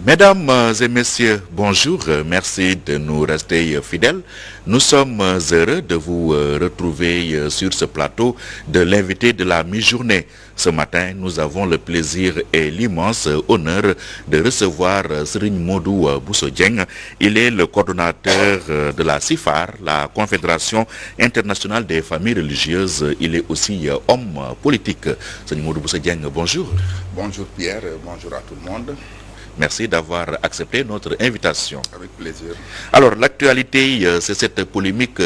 Mesdames et messieurs, bonjour. Merci de nous rester fidèles. Nous sommes heureux de vous retrouver sur ce plateau de l'invité de la mi-journée. Ce matin, nous avons le plaisir et l'immense honneur de recevoir Serigne Modou Bousso Dieng. Il est le coordonnateur de la CIFAR, la Confédération internationale des familles religieuses. Il est aussi homme politique. Serigne Modou Bousso Dieng, bonjour. Bonjour Pierre, bonjour à tout le monde. Merci d'avoir accepté notre invitation. Avec plaisir. Alors, l'actualité, c'est cette polémique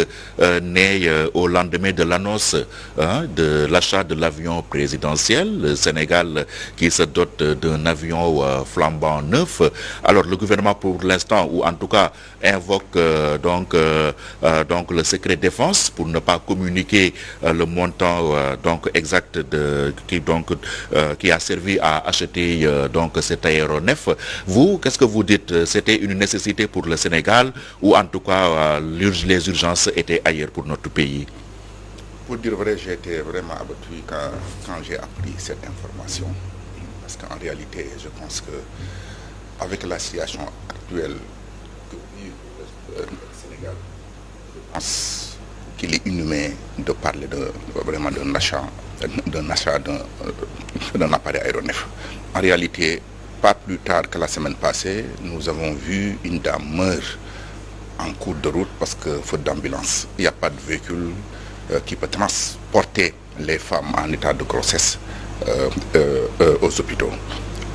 née au lendemain de l'annonce de l'achat de l'avion présidentiel. Le Sénégal qui se dote d'un avion flambant neuf. Alors, le gouvernement, pour l'instant, ou en tout cas, invoque donc le secret défense pour ne pas communiquer le montant exact qui a servi à acheter cet aéronef. Vous, qu'est-ce que vous dites? C'était une nécessité pour le Sénégal ou en tout cas les urgences étaient ailleurs pour notre pays? Pour dire vrai, j'ai été vraiment abattu quand j'ai appris cette information. Parce qu'en réalité, je pense que avec la situation actuelle que vit le Sénégal, je pense qu'il est inhumain de parler vraiment d'un achat d'un appareil aéronef. En réalité, pas plus tard que la semaine passée, nous avons vu une dame meurre en cours de route parce que faute d'ambulance. Il n'y a pas de véhicule qui peut transporter les femmes en état de grossesse aux hôpitaux.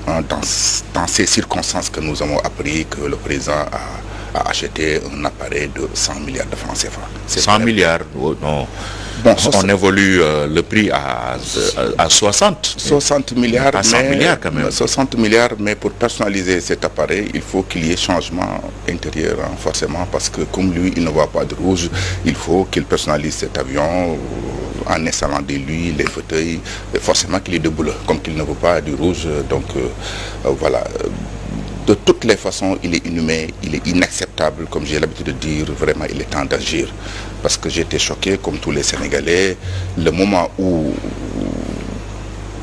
Dans ces circonstances que nous avons appris que le président a acheté un appareil de 100 milliards de francs CFA. 100 milliards, non. Bon, on évolue le prix à 60. 60 milliards, à 100 milliards quand même. 60 milliards, mais pour personnaliser cet appareil, il faut qu'il y ait changement intérieur, forcément, parce que comme lui, il ne voit pas de rouge, il faut qu'il personnalise cet avion en installant des lits, les fauteuils, forcément qu'il y ait de bleu, comme qu'il ne veut pas du rouge. Donc voilà. De toutes les façons, il est inhumain, il est inacceptable, comme j'ai l'habitude de dire, vraiment il est temps d'agir. Parce que j'ai été choqué, comme tous les Sénégalais, le moment où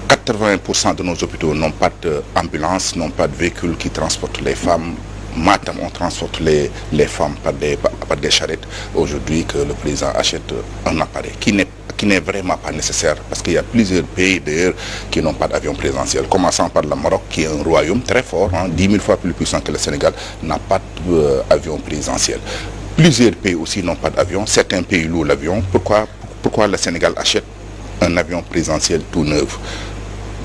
80% de nos hôpitaux n'ont pas d'ambulance, n'ont pas de véhicules qui transportent les femmes. Matam, on transporte les femmes par des charrettes. Aujourd'hui, que le président achète un appareil qui n'est vraiment pas nécessaire, parce qu'il y a plusieurs pays d'ailleurs qui n'ont pas d'avion présidentiel, commençant par le Maroc qui est un royaume très fort, 10 000 fois plus puissant que le Sénégal, n'a pas d'avion présidentiel. Plusieurs pays aussi n'ont pas d'avion, certains pays louent l'avion. Pourquoi le Sénégal achète un avion présidentiel tout neuf?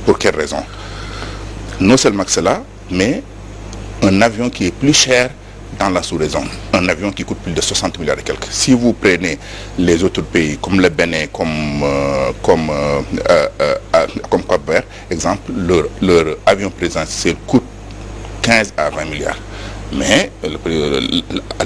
Pour quelle raison? Non seulement que cela, mais un avion qui est plus cher dans la sous-région, un avion qui coûte plus de 60 milliards et quelques. Si vous prenez les autres pays comme le Bénin, comme Cap-Vert, exemple, leur avion présidentiel coûte 15 à 20 milliards. Mais le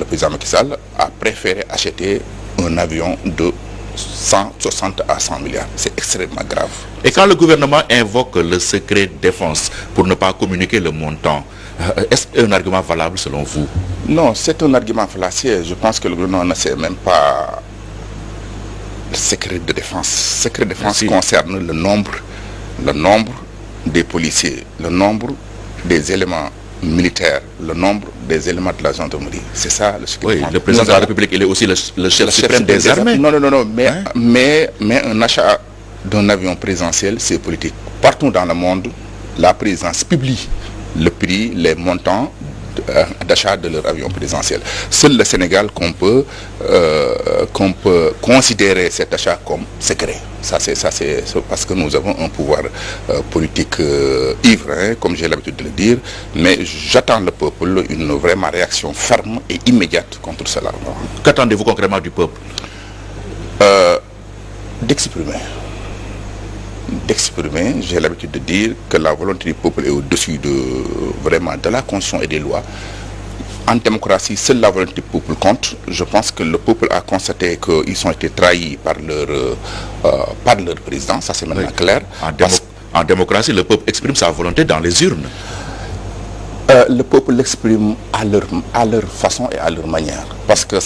président Macky Sall a préféré acheter un avion de 160 à 100 milliards. C'est extrêmement grave. Et quand le gouvernement invoque le secret défense pour ne pas communiquer le montant, est-ce un argument valable selon vous? Non, c'est un argument fallacieux. Je pense que le gouvernement ne sait même pas le secret de défense. Le secret de défense concerne le nombre des policiers, le nombre des éléments militaires, le nombre des éléments de la gendarmerie. C'est ça le secret de défense. Le président de la République, il est aussi le chef suprême des armées. Non, mais un achat d'un avion présidentiel, c'est politique. Partout dans le monde, la présidence publie le prix, les montants d'achat de leur avion présidentiel. Seul le Sénégal qu'on peut considérer cet achat comme secret. Ça c'est parce que nous avons un pouvoir politique ivre, comme j'ai l'habitude de le dire, mais j'attends le peuple une vraiment réaction ferme et immédiate contre cela. Qu'attendez-vous concrètement du peuple? D'exprimer, j'ai l'habitude de dire que la volonté du peuple est au-dessus de la Constitution et des lois. En démocratie, seule la volonté du peuple compte. Je pense que le peuple a constaté qu'ils ont été trahis par leur président, ça c'est maintenant clair. En démocratie, le peuple exprime sa volonté dans les urnes. Le peuple l'exprime à leur façon et à leur manière. Parce que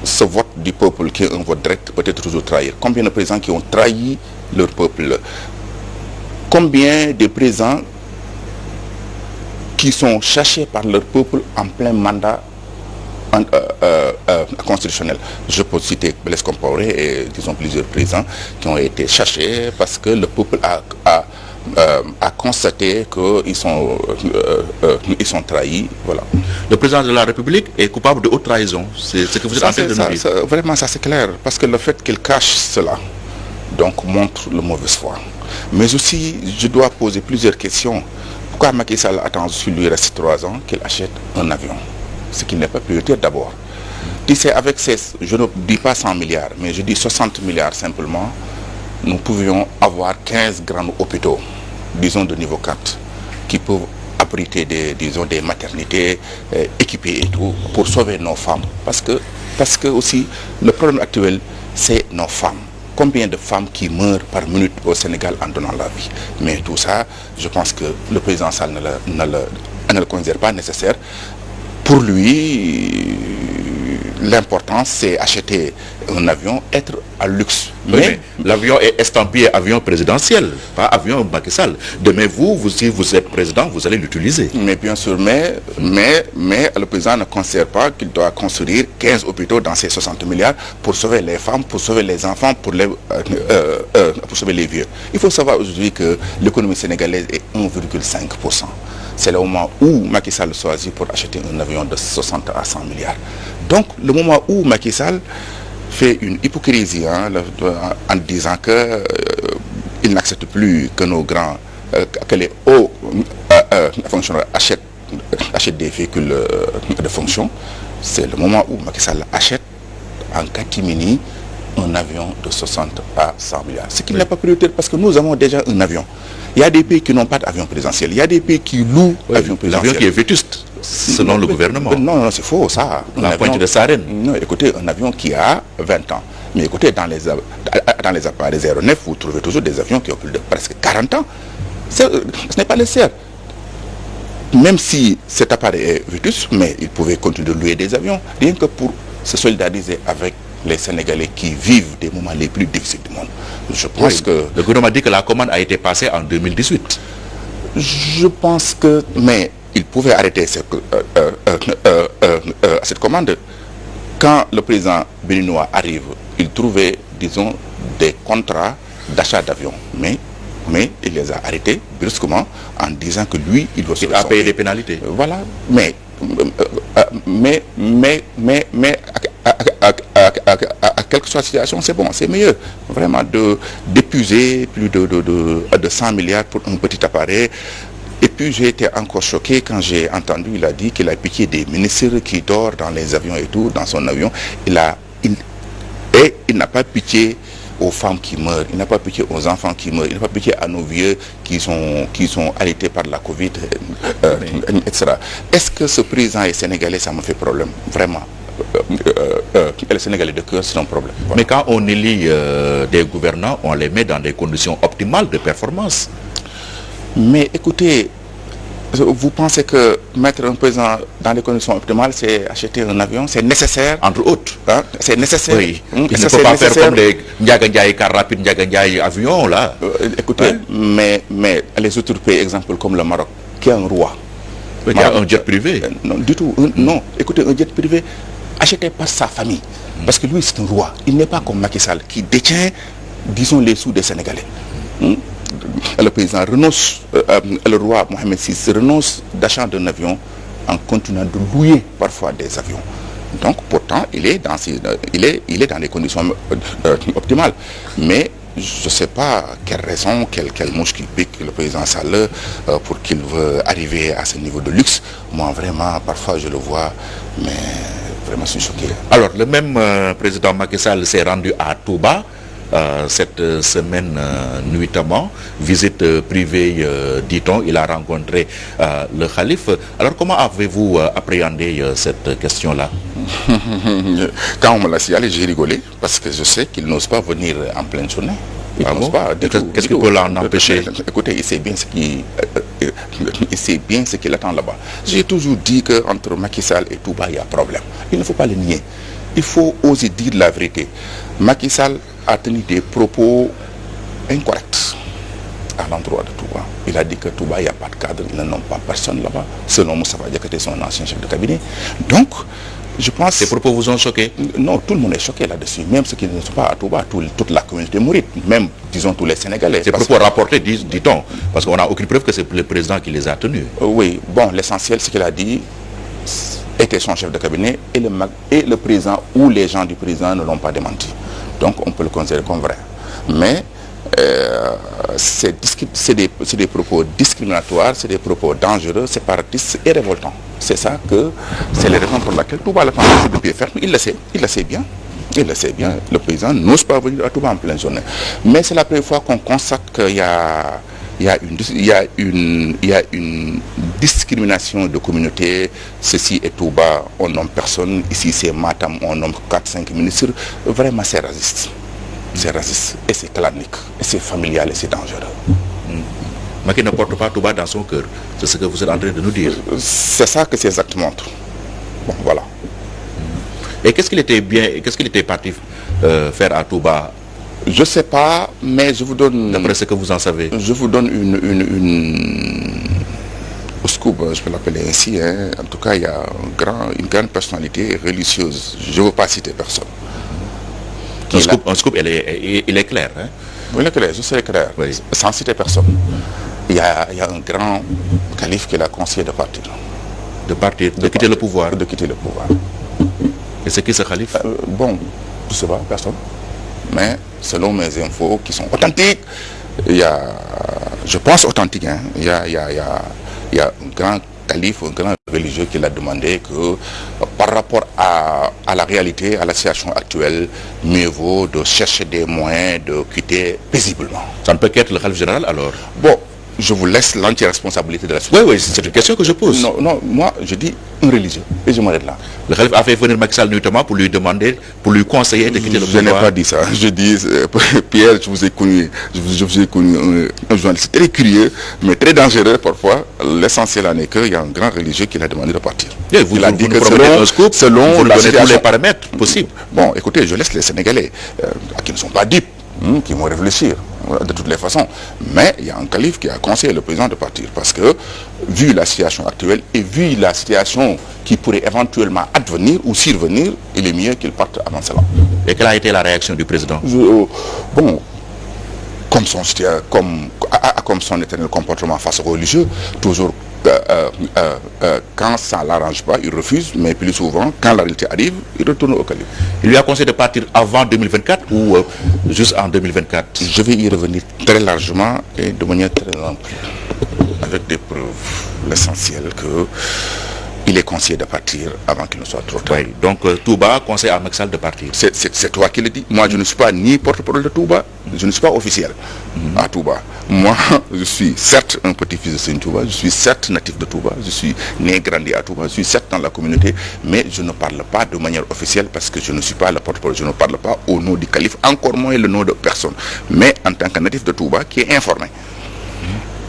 ce vote du peuple qui est un vote direct peut être toujours trahir. Combien de présidents qui ont trahi leur peuple? Combien de présidents qui sont cherchés par leur peuple en plein mandat constitutionnel. Je peux citer Blaise Compaoré et disons plusieurs présidents qui ont été cherchés parce que le peuple a constaté qu'ils ils sont trahis. Voilà. Le président de la République est coupable de haute trahison. C'est ce que vous êtes en train de nous dire. Vraiment, ça c'est clair. Parce que le fait qu'il cache cela, donc montre le mauvaise foi. Mais aussi, je dois poser plusieurs questions. Pourquoi Macky Sall attend qu'il lui reste 3 ans qu'il achète un avion? Ce qui n'est pas prioritaire d'abord. Tu sais, avec je ne dis pas 100 milliards, mais je dis 60 milliards simplement, nous pouvions avoir 15 grands hôpitaux, disons de niveau 4, qui peuvent abriter des maternités équipées et tout, pour sauver nos femmes. Parce que aussi, le problème actuel, c'est nos femmes. Combien de femmes qui meurent par minute au Sénégal en donnant la vie? Mais tout ça, je pense que le président Sall ne le considère pas nécessaire. Pour lui, l'important c'est acheter un avion, être à luxe. Mais l'avion est estampillé avion présidentiel, pas avion Macky Sall. Demain, si vous êtes président, vous allez l'utiliser. Mais bien sûr, mais le président ne considère pas qu'il doit construire 15 hôpitaux dans ces 60 milliards pour sauver les femmes, pour sauver les enfants, pour sauver les vieux. Il faut savoir aujourd'hui que l'économie sénégalaise est 1,5%. C'est le moment où Macky Sall choisit pour acheter un avion de 60 à 100 milliards. Donc, le moment où Macky Sall fait une hypocrisie en disant qu'il n'accepte plus que nos grands, que les hauts fonctionnaires achètent des véhicules de fonction, c'est le moment où Macky Sall achète en catimini un avion de 60 à 100 milliards. Ce qui n'est pas prioritaire parce que nous avons déjà un avion. Il y a des pays qui n'ont pas d'avion présidentiel. Il y a des pays qui louent l'avion présidentiel. L'avion qui est vétuste, selon le gouvernement. Non, c'est faux, ça. La pointe de Sarène. Non, écoutez, un avion qui a 20 ans. Mais écoutez, dans les appareils aéronefs, vous trouvez toujours des avions qui ont plus de presque 40 ans. Ce n'est pas nécessaire. Même si cet appareil est vétuste, mais il pouvait continuer de louer des avions, rien que pour se solidariser avec les Sénégalais qui vivent des moments les plus difficiles du monde. Je pense que... Le gouvernement dit que la commande a été passée en 2018. Je pense que... Mais il pouvait arrêter cette commande. Quand le président béninois arrive, il trouvait, disons, des contrats d'achat d'avions. Mais il les a arrêtés brusquement en disant que lui, il doit se Il a payé des pénalités. Voilà. Mais à quelque soit la situation, c'est bon, c'est mieux vraiment d'épuiser plus de 100 milliards pour un petit appareil. Et puis j'ai été encore choqué quand j'ai entendu, il a dit qu'il a pitié des ministres qui dorment dans les avions et tout, dans son avion. Il n'a pas pitié aux femmes qui meurent, il n'a pas pitié aux enfants qui meurent, il n'a pas pitié à nos vieux qui sont allaités par la Covid, etc. Est-ce que ce président est sénégalais, ça me fait problème, vraiment? Les Sénégalais de cœur, c'est un problème. Voilà. Mais quand on élit des gouvernants, on les met dans des conditions optimales de performance. Mais écoutez, vous pensez que mettre un président dans des conditions optimales, c'est acheter un avion? C'est nécessaire? Entre autres. Hein? C'est nécessaire? Oui. Il ne faut pas faire comme les Ndiaga Ndiaye car rapide, Ndiaga Ndiaye avion, là. Écoutez, mais les autres pays, exemple comme le Maroc, qui a un roi. Il y a un jet privé. Non, du tout. Non, écoutez, un jet privé acheté par sa famille. Parce que lui, c'est un roi. Il n'est pas comme Macky Sall, qui détient, disons, les sous des Sénégalais. Le président renonce, le roi Mohamed VI renonce d'achat d'un avion en continuant de louer parfois des avions. Donc, pourtant, il est dans des conditions optimales. Mais je ne sais pas quelle raison, quelle mouche qui pique le président Sall pour qu'il veut arriver à ce niveau de luxe. Moi, vraiment, parfois, je le vois, mais vraiment, je suis choqué. Alors, le même président Macky Sall s'est rendu à Touba cette semaine nuitamment, visite privée, dit-on. Il a rencontré le calife. Alors, comment avez-vous appréhendé cette question-là? Quand on me l'a signalé, j'ai rigolé parce que je sais qu'il n'ose pas venir en pleine journée. Qu'est-ce qui peut l'en empêcher? Écoutez, il sait bien ce qu'il attend là-bas. J'ai toujours dit qu'entre Macky Sall et Touba, il y a problème. Il ne faut pas le nier. Il faut oser dire la vérité. Macky Sall a tenu des propos incorrects à l'endroit de Touba. Il a dit que Touba, il n'y a pas de cadre, ils n'ont pas personne là-bas, selon Moustapha Diakhaté, son ancien chef de cabinet. Donc, je pense... Ces propos vous ont choqué? Non, tout le monde est choqué là-dessus, même ceux qui ne sont pas à Touba, toute la communauté mouride, même, disons, tous les Sénégalais. Ces propos rapportés, dit-on, parce qu'on n'a aucune preuve que c'est le président qui les a tenus. Oui, bon, l'essentiel, ce qu'il a dit était son chef de cabinet et le président ou les gens du président ne l'ont pas démenti. Donc, on peut le considérer comme vrai. Mais c'est des propos discriminatoires, c'est des propos dangereux, séparatistes et révoltants. C'est ça que c'est les raisons pour lesquelles Touba le prend de pied ferme. Il le sait bien. Il le sait bien. Le président n'ose pas venir à Touba en pleine journée. Mais c'est la première fois qu'on constate qu'il y a une discrimination de communauté. Ceci est Touba, on nomme personne. Ici c'est Matam, on nomme 4-5 ministres. Vraiment c'est raciste. C'est raciste et c'est clanique, et c'est familial et c'est dangereux. Macky ne porte pas Touba dans son cœur. C'est ce que vous êtes en train de nous dire. C'est ça que ces actes montrent. Bon, voilà. Et qu'est-ce qu'il était parti faire à Touba? Je ne sais pas, mais je vous donne... D'après ce que vous en savez. Je vous donne une scoop, je peux l'appeler ainsi. Hein. En tout cas, il y a une grande personnalité religieuse. Je ne veux pas citer personne. Un scoop, il est clair. Hein? Oui, il est clair, je sais clair. Oui. Sans citer personne. Il y a un grand calife qui l'a conseillé de partir. De quitter le pouvoir. De quitter le pouvoir. Et c'est qui ce calife? Bon, je ne sais pas, personne. Mais selon mes infos qui sont authentiques, il y a, je pense authentiques, hein, il y a un grand calife, un grand religieux qui l'a demandé que par rapport à la réalité, à la situation actuelle, mieux vaut de chercher des moyens de quitter paisiblement. Ça ne peut qu'être le calife général alors? Bon, je vous laisse l'entière responsabilité de la situation. Oui, c'est une question que je pose. Non, moi je dis un religieux et je m'arrête là. Le calife a fait venir Macky Sall notamment pour lui demander, pour lui conseiller de quitter le pouvoir. Je n'ai pas dit ça. Je dis, Pierre, je vous ai connu un journaliste très curieux, mais très dangereux parfois. L'essentiel en est qu'il y a un grand religieux qui l'a demandé de partir. Et il a dit que selon tous les paramètres possibles. Bon, écoutez, je laisse les Sénégalais qui ne sont pas dupes, qui vont réfléchir de toutes les façons. Mais il y a un calife qui a conseillé le président de partir parce que, vu la situation actuelle et vu la situation qui pourrait éventuellement advenir ou survenir, il est mieux qu'il parte avant cela. Et quelle a été la réaction du président? Bon, comme son éternel comportement face aux religieux, toujours quand ça ne l'arrange pas, il refuse, mais plus souvent, quand la réalité arrive, il retourne au calife. Il lui a conseillé de partir avant 2024 ou juste en 2024? Je vais y revenir très largement et de manière très ample, avec des preuves. L'essentiel qu'il est conseillé de partir avant qu'il ne soit trop tard. Oui, donc Touba conseille à Macky Sall de partir. C'est toi qui le dis. Moi, je ne suis pas ni porte-parole de Touba, je ne suis pas officiel à Touba. Moi, je suis certes un petit-fils de Seigne Touba, je suis certes natif de Touba, je suis né et grandi à Touba, je suis certes dans la communauté, mais je ne parle pas de manière officielle parce que je ne suis pas le porte-parole, je ne parle pas au nom du calife, encore moins le nom de personne. Mais en tant que natif de Touba, qui est informé,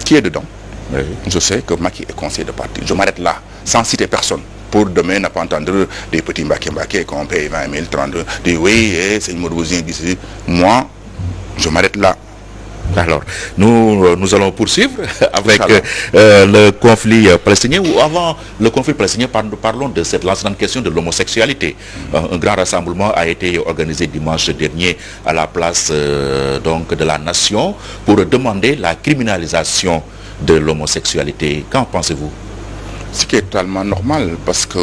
qui est dedans, oui. Je sais que Macky est conseillé de partir. Je m'arrête là, sans citer personne. Pour demain, ne pas entendre des petits mbaké qu'on paye 20 000, 30 000, des oui, c'est une mauvaise d'ici. Moi, je m'arrête là. Alors, nous allons poursuivre avec le conflit palestinien, ou avant le conflit palestinien, parlons de cette lancinante question de l'homosexualité. Un grand rassemblement a été organisé dimanche dernier à la place donc de la Nation pour demander la criminalisation de l'homosexualité. Qu'en pensez-vous? Ce qui est totalement normal, parce que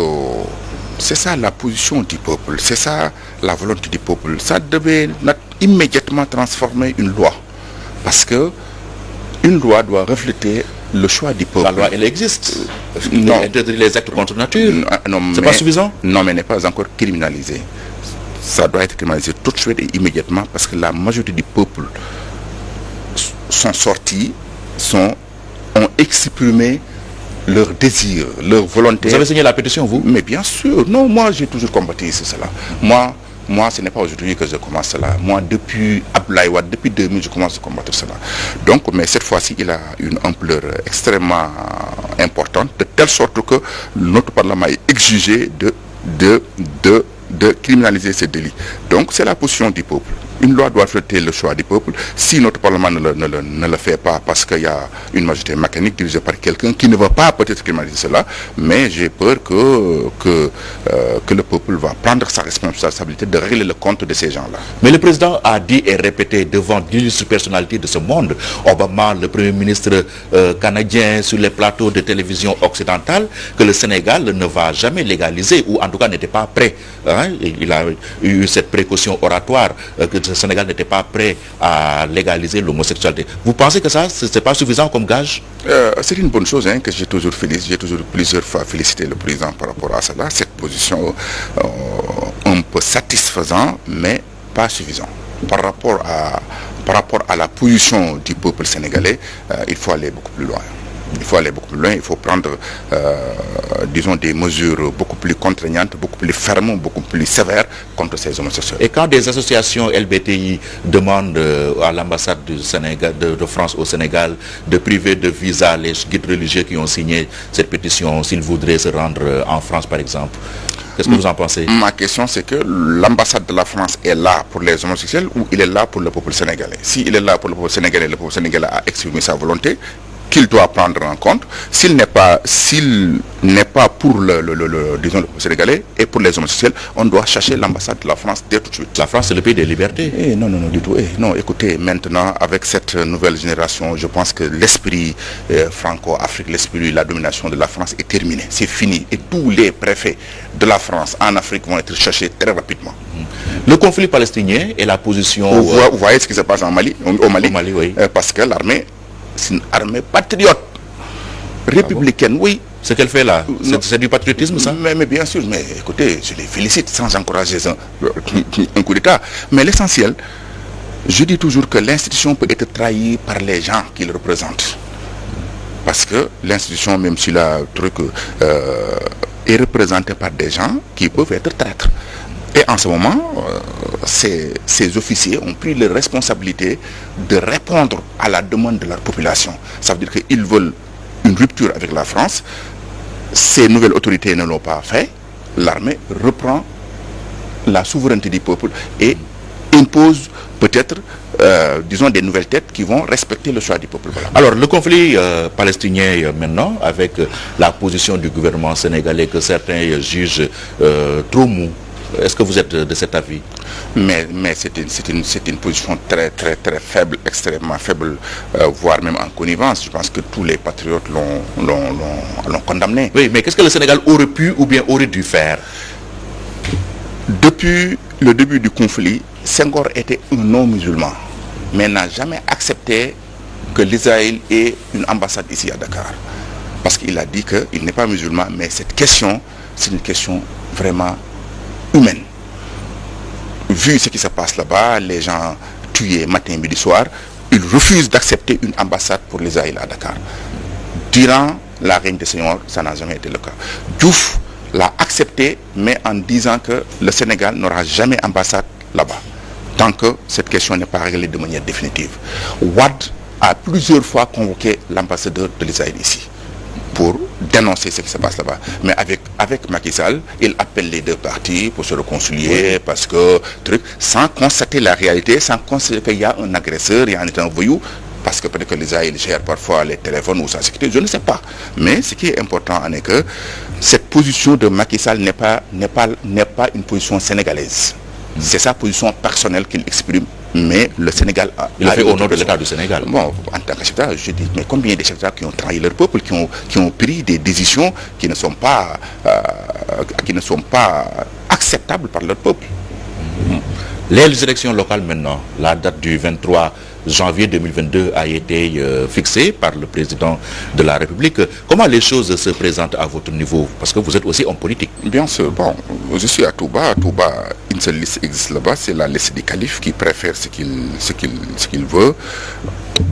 c'est ça la position du peuple, c'est ça la volonté du peuple. Ça devait immédiatement transformer une loi. Parce que une loi doit refléter le choix du peuple. La loi, elle existe. Non. Les actes contre nature. C'est pas suffisant? Non, mais elle n'est pas encore criminalisée. Ça doit être criminalisé tout de suite et immédiatement parce que la majorité du peuple sont sortis, ont exprimé leur désir, leur volonté. Vous avez signé la pétition, vous? Mais bien sûr. Non, moi j'ai toujours combattu cela. Moi, ce n'est pas aujourd'hui que je commence cela. Moi, depuis Abdoulaye Wade, depuis 2000, je commence à combattre cela. Donc, mais cette fois-ci, il a une ampleur extrêmement importante, de telle sorte que notre Parlement est exigé de criminaliser ces délits. Donc, c'est la position du peuple. Une loi doit refléter le choix du peuple. Si notre Parlement ne le fait pas parce qu'il y a une majorité mécanique dirigée par quelqu'un qui ne va pas peut-être criminaliser cela, mais j'ai peur que le peuple va prendre sa responsabilité de régler le compte de ces gens-là. Mais le président a dit et répété devant d'illustres personnalités de ce monde, Obama, le premier ministre canadien sur les plateaux de télévision occidentale, que le Sénégal ne va jamais légaliser, ou en tout cas n'était pas prêt. Il a eu cette précaution oratoire, que le Sénégal n'était pas prêt à légaliser l'homosexualité. Vous pensez que ça, ce n'est pas suffisant comme gage? C'est une bonne chose que j'ai toujours plusieurs fois félicité le président par rapport à cela. Cette position un peu satisfaisante, mais pas suffisant. Par rapport à la position du peuple sénégalais, il faut aller beaucoup plus loin. Il faut prendre, disons, des mesures beaucoup plus contraignantes, beaucoup plus fermes, beaucoup plus sévères contre ces homosexuels. Et quand des associations LBTI demandent à l'ambassade du Sénégal, de France au Sénégal de priver de visa les guides religieux qui ont signé cette pétition, s'ils voudraient se rendre en France par exemple, qu'est-ce que vous en pensez? Ma question, c'est que l'ambassade de la France est là pour les homosexuels ou il est là pour le peuple sénégalais? S'il est là pour le peuple sénégalais a exprimé sa volonté, qu'il doit prendre en compte. S'il n'est pas pour le peuple sénégalais et pour les homosexuels, on doit chercher l'ambassade de la France dès tout de suite. La France, c'est le pays des libertés. Non, du tout. Non, écoutez, maintenant, avec cette nouvelle génération, je pense que l'esprit franco-afrique, la domination de la France est terminée. C'est fini. Et tous les préfets de la France en Afrique vont être cherchés très rapidement. Le conflit palestinien et la position... Vous voyez ce qui se passe au Mali, oui. Parce que l'armée, c'est une armée patriote, républicaine, oui. Ce qu'elle fait là, c'est du patriotisme, ça? Mais bien sûr, mais écoutez, je les félicite sans encourager un coup d'État. Mais l'essentiel, je dis toujours que l'institution peut être trahie par les gens qui le représentent. Parce que l'institution, même si la truc est représentée par des gens qui peuvent être traîtres. Et en ce moment, ces officiers ont pris la responsabilité de répondre à la demande de leur population. Ça veut dire qu'ils veulent une rupture avec la France. Ces nouvelles autorités ne l'ont pas fait. L'armée reprend la souveraineté du peuple et impose peut-être, disons, des nouvelles têtes qui vont respecter le choix du peuple. Voilà. Alors, le conflit palestinien maintenant, avec la position du gouvernement sénégalais que certains jugent trop mou, est-ce que vous êtes de cet avis? Mais c'est une position très faible, extrêmement faible, voire même en connivence. Je pense que tous les patriotes l'ont condamné. Oui, mais qu'est-ce que le Sénégal aurait pu ou bien aurait dû faire? Depuis le début du conflit, Senghor était un non-musulman, mais n'a jamais accepté que l'Israël ait une ambassade ici à Dakar. Parce qu'il a dit qu'il n'est pas musulman, mais cette question, c'est une question vraiment humaine. Vu ce qui se passe là-bas, les gens tués matin, midi, soir, ils refusent d'accepter une ambassade pour l'Israël à Dakar. Durant la règne de Senghor, ça n'a jamais été le cas. Diouf l'a accepté, mais en disant que le Sénégal n'aura jamais ambassade là-bas, tant que cette question n'est pas réglée de manière définitive. Wade a plusieurs fois convoqué l'ambassadeur de l'Israël ici pour dénoncer ce qui se passe là-bas. Mais avec Macky Sall, il appelle les deux parties pour se réconcilier, parce que, sans constater la réalité, sans constater qu'il y a un agresseur, il y a un voyou, parce que peut-être que l'Israël gère parfois les téléphones ou sa sécurité, je ne sais pas. Mais ce qui est important, c'est que cette position de Macky Sall n'est pas une position sénégalaise. C'est sa position personnelle qu'il exprime, mais le Sénégal il a fait au nom de l'État du Sénégal. Bon, en tant que chef d'État, je dis, mais combien de chefs d'État qui ont trahi leur peuple, qui ont pris des décisions qui ne sont pas acceptables par leur peuple. Les élections locales maintenant, la date du 23 janvier 2022 a été fixée par le président de la République. Comment les choses se présentent à votre niveau? Parce que vous êtes aussi homme politique. Bien sûr. Bon, je suis à Touba. À Touba, une seule liste existe là-bas. C'est la liste du calife qui préfère ce qu'il veut.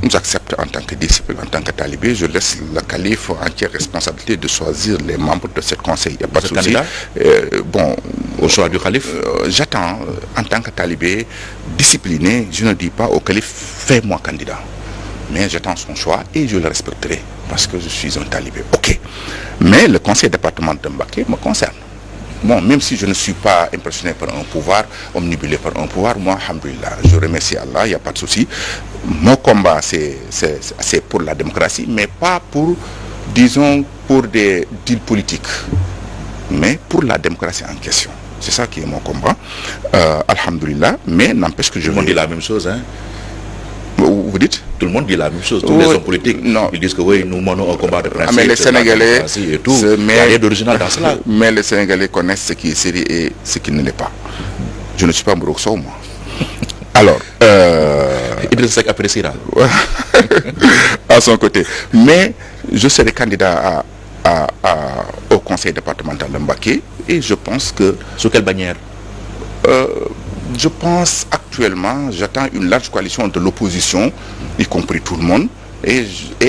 J'accepte en tant que disciple, en tant que talibé. Je laisse le calife entière responsabilité de choisir les membres de ce conseil. Il n'y a pas de souci. Bon, au choix du calife, j'attends en tant que talibé discipliné. Je ne dis pas au calife fais-moi candidat, mais j'attends son choix et je le respecterai parce que je suis un talibé. Ok, mais le conseil départemental de Mbacké me concerne. Bon, même si je ne suis pas impressionné par un pouvoir, omnibulé par un pouvoir, moi, alhamdoulilah, je remercie Allah, il n'y a pas de souci. Mon combat, c'est pour la démocratie, mais pas pour, disons, pour des deals politiques, mais pour la démocratie en question. C'est ça qui est mon combat, alhamdoulilah, mais n'empêche que je... Tout le monde dit la même chose, hein? Vous dites? Tout le monde dit la même chose. Tous les hommes politiques, ils disent que oui, nous menons un combat de principe. Mais les Sénégalais, et tout. Il n'y a rien d'original dans cela. Mais les Sénégalais connaissent ce qui est sérieux et ce qui ne l'est pas. Je ne suis pas Mbroukso, moi. Alors, Idriss Seck appréciera. À son côté. Mais je serai candidat au conseil départemental de Mbacké et je pense que... Sous quelle bannière? Je pense actuellement, j'attends une large coalition de l'opposition, y compris tout le monde, et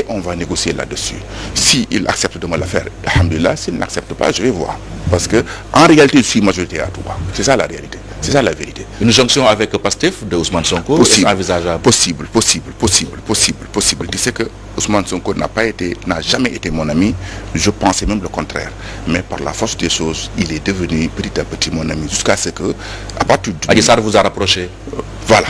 on va négocier là-dessus. S'il accepte de me la faire, alhamdoulilah, s'il n'accepte pas, je vais voir. Parce que en réalité, je suis majoritaire à Touba. C'est ça la réalité. C'est ça la vérité. Une jonction avec Pastef de Ousmane Sonko est envisageable? Possible. Tu sais que Ousmane Sonko n'a jamais été mon ami. Je pensais même le contraire. Mais par la force des choses, il est devenu petit à petit mon ami. Jusqu'à ce que, à partir du... Adji Sarr vous a rapproché? Voilà.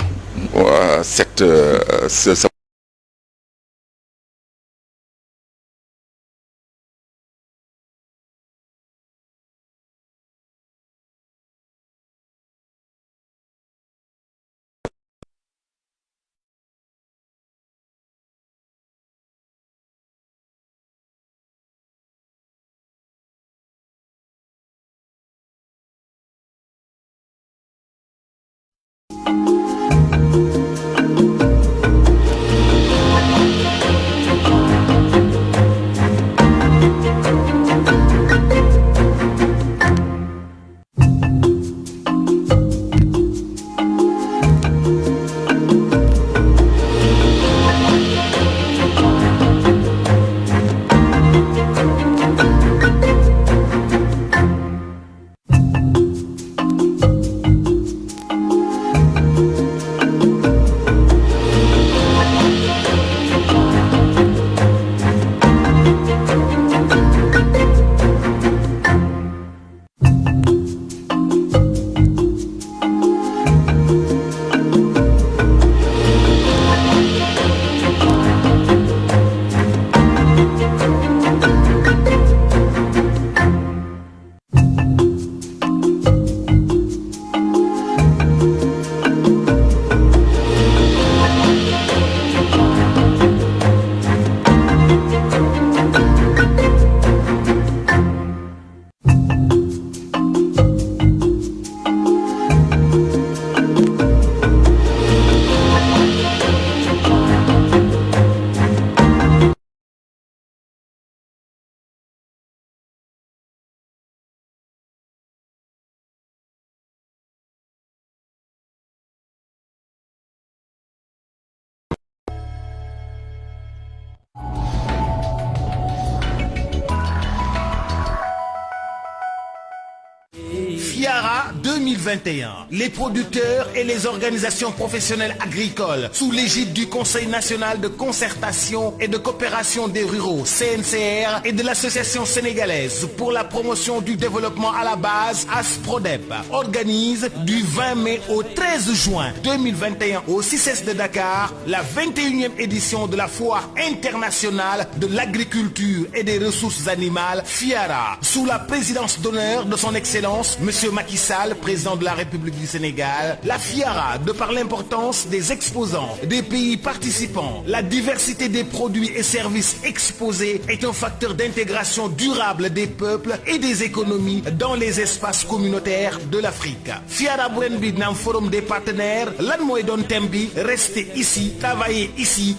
FIARA 2021. Les producteurs et les organisations professionnelles agricoles sous l'égide du Conseil national de concertation et de coopération des ruraux CNCR et de l'Association sénégalaise pour la promotion du développement à la base ASPRODEP organisent du 20 mai au 13 juin 2021 au CICES de Dakar la 21e édition de la Foire internationale de l'agriculture et des ressources animales FIARA sous la présidence d'honneur de son Excellence Monsieur Macky Sall, président de la République du Sénégal. La FIARA, de par l'importance des exposants, des pays participants, la diversité des produits et services exposés est un facteur d'intégration durable des peuples et des économies dans les espaces communautaires de l'Afrique. FIARA bu ren bi dina am forum des partenaires lan mooy doon thème bi rester ici, travailler ici.